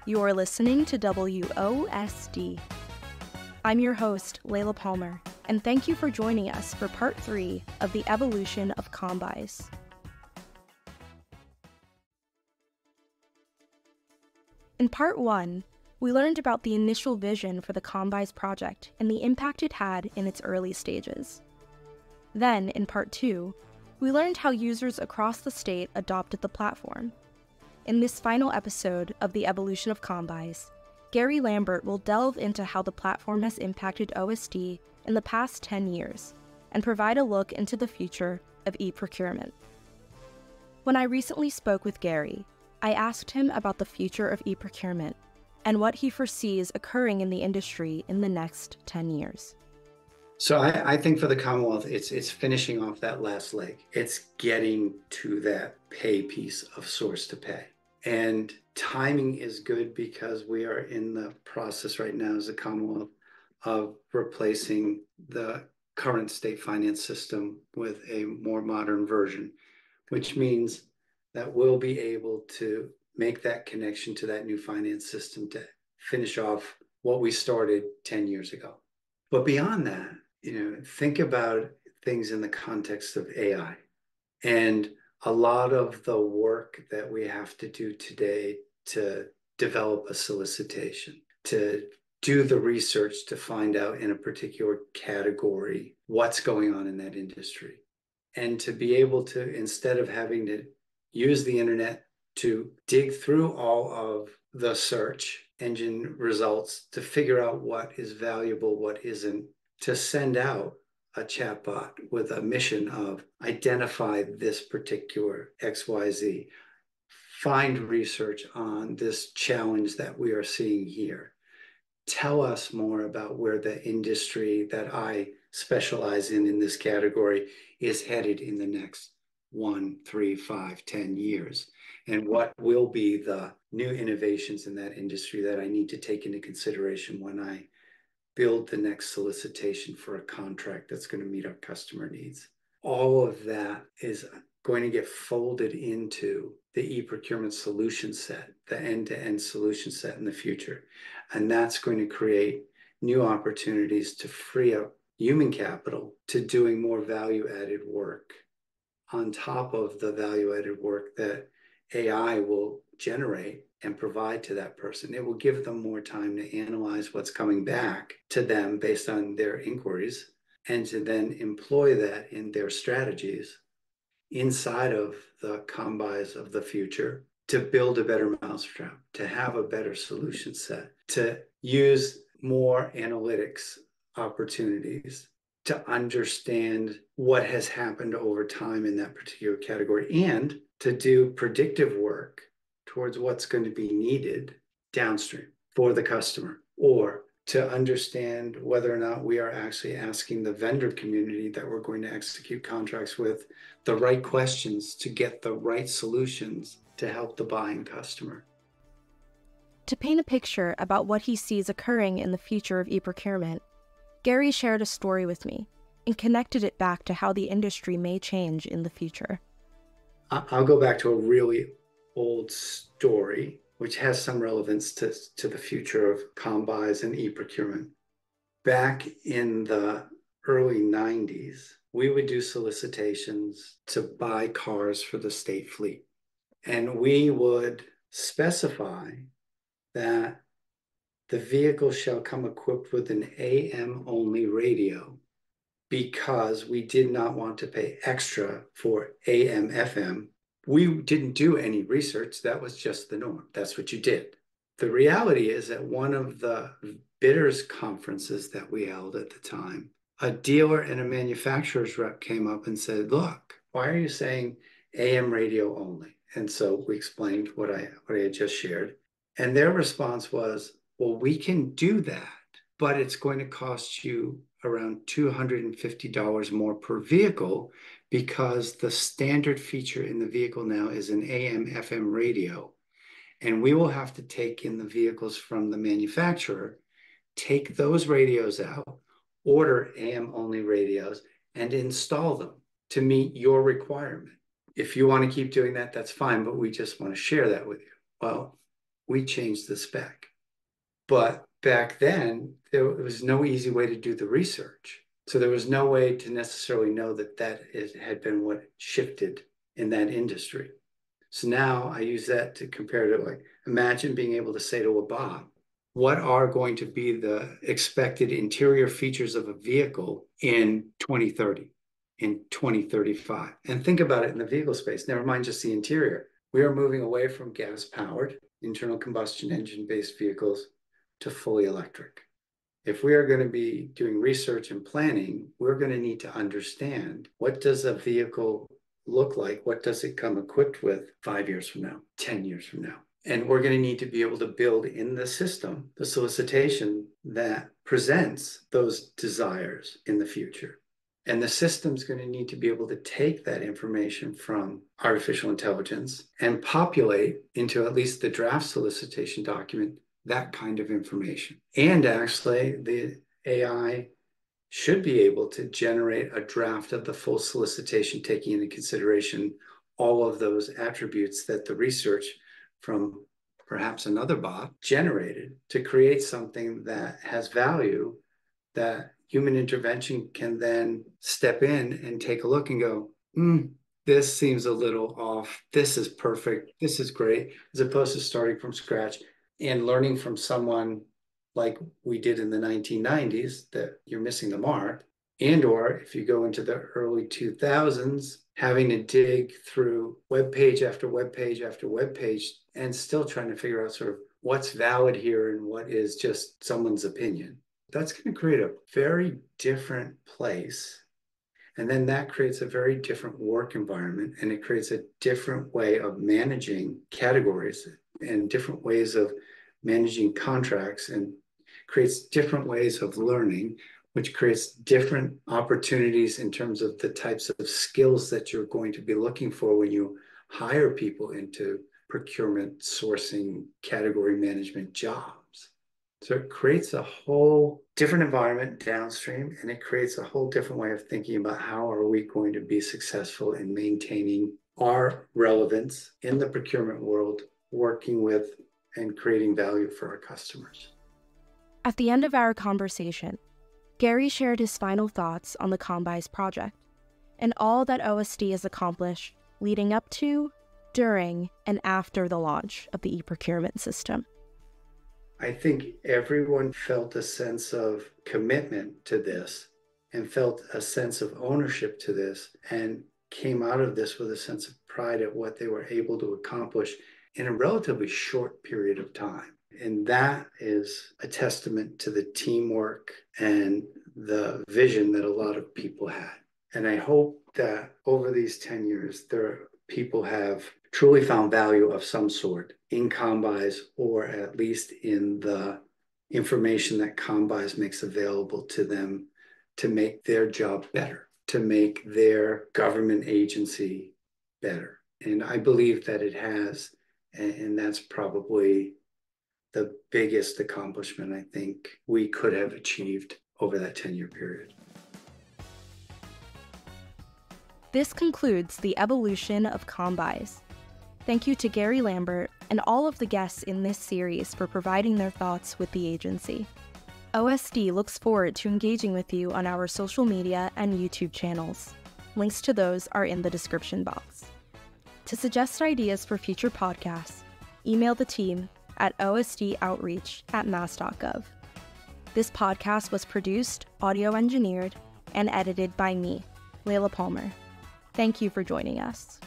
You are listening to WOSD. I'm your host, Layla Palmer, and thank you for joining us for Part 3 of the Evolution of COMMBUYS. In Part 1, we learned about the initial vision for the COMMBUYS project and the impact it had in its early stages. Then, in Part 2, we learned how users across the state adopted the platform. In this final episode of the Evolution of COMMBUYS, Gary Lambert will delve into how the platform has impacted OSD in the past 10 years and provide a look into the future of e-procurement. When I recently spoke with Gary, I asked him about the future of e-procurement and what he foresees occurring in the industry in the next 10 years. So I think for the Commonwealth, it's finishing off that last leg. It's getting to that pay piece of source to pay. And timing is good because we are in the process right now as a Commonwealth of replacing the current state finance system with a more modern version, which means that we'll be able to make that connection to that new finance system to finish off what we started 10 years ago. But beyond that, think about things in the context of AI. And a lot of the work that we have to do today to develop a solicitation, to do the research to find out in a particular category what's going on in that industry, and to be able to, instead of having to use the internet to dig through all of the search engine results to figure out what is valuable, what isn't, to send out a chatbot with a mission of identify this particular XYZ, find research on this challenge that we are seeing here. Tell us more about where the industry that I specialize in this category is headed in the next 1, 3, 5, 10 years, and what will be the new innovations in that industry that I need to take into consideration when I build the next solicitation for a contract that's going to meet our customer needs. All of that is going to get folded into the e-procurement solution set, the end-to-end solution set in the future. And that's going to create new opportunities to free up human capital to doing more value-added work on top of the value-added work that AI will generate and provide to that person. It will give them more time to analyze what's coming back to them based on their inquiries, and to then employ that in their strategies inside of the COMMBUYS of the future to build a better mousetrap, to have a better solution set, to use more analytics opportunities, to understand what has happened over time in that particular category, and to do predictive work towards what's going to be needed downstream for the customer, or to understand whether or not we are actually asking the vendor community that we're going to execute contracts with the right questions to get the right solutions to help the buying customer. To paint a picture about what he sees occurring in the future of e-procurement, Gary shared a story with me and connected it back to how the industry may change in the future. I'll go back to a really old story, which has some relevance to the future of COMMBUYS and e-procurement. Back in the early 90s, we would do solicitations to buy cars for the state fleet. And we would specify that the vehicle shall come equipped with an AM-only radio, because we did not want to pay extra for AM/FM. We didn't do any research. That was just the norm. That's what you did. The reality is, at one of the bidders conferences that we held at the time, a dealer and a manufacturer's rep came up and said, "Look, why are you saying AM radio only?" And so we explained what I had just shared. And their response was, "Well, we can do that, but it's going to cost you around $250 more per vehicle, because the standard feature in the vehicle now is an AM/FM radio. And we will have to take in the vehicles from the manufacturer, take those radios out, order AM-only radios, and install them to meet your requirement. If you want to keep doing that, that's fine, but we just want to share that with you." Well, we changed the spec. But back then, there was no easy way to do the research. So there was no way to necessarily know that had been what shifted in that industry. So now I use that to compare to, like, imagine being able to say to a bot, what are going to be the expected interior features of a vehicle in 2030, in 2035? And think about it in the vehicle space, never mind just the interior. We are moving away from gas-powered, internal combustion engine-based vehicles to fully electric. If we are going to be doing research and planning, we're going to need to understand, what does a vehicle look like? What does it come equipped with 5 years from now, 10 years from now? And we're going to need to be able to build in the system the solicitation that presents those desires in the future. And the system's going to need to be able to take that information from artificial intelligence and populate into at least the draft solicitation document that kind of information. And actually, the AI should be able to generate a draft of the full solicitation, taking into consideration all of those attributes that the research from perhaps another bot generated, to create something that has value, that human intervention can then step in and take a look and go, this seems a little off. This is perfect. This is great, as opposed to starting from scratch and learning from someone like we did in the 1990s that you're missing the mark. And or if you go into the early 2000s, having to dig through web page after web page after web page and still trying to figure out sort of what's valid here and what is just someone's opinion. That's going to create a very different place. And then that creates a very different work environment, and it creates a different way of managing categories and different ways of managing contracts, and creates different ways of learning, which creates different opportunities in terms of the types of skills that you're going to be looking for when you hire people into procurement, sourcing, category management jobs. So it creates a whole different environment downstream, and it creates a whole different way of thinking about how are we going to be successful in maintaining our relevance in the procurement world, working with and creating value for our customers. At the end of our conversation, Gary shared his final thoughts on the COMMBUYS project and all that OSD has accomplished leading up to, during, and after the launch of the e-procurement system. I think everyone felt a sense of commitment to this and felt a sense of ownership to this, and came out of this with a sense of pride at what they were able to accomplish in a relatively short period of time. And that is a testament to the teamwork and the vision that a lot of people had. And I hope that over these 10 years, people have truly found value of some sort in COMMBUYS, or at least in the information that COMMBUYS makes available to them to make their job better, to make their government agency better. And I believe that it has, and that's probably the biggest accomplishment I think we could have achieved over that 10-year period. This concludes the evolution of COMMBUYS. Thank you to Gary Lambert and all of the guests in this series for providing their thoughts with the agency. OSD looks forward to engaging with you on our social media and YouTube channels. Links to those are in the description box. To suggest ideas for future podcasts, email the team at osdoutreach@mass.gov. This podcast was produced, audio engineered, and edited by me, Layla Palmer. Thank you for joining us.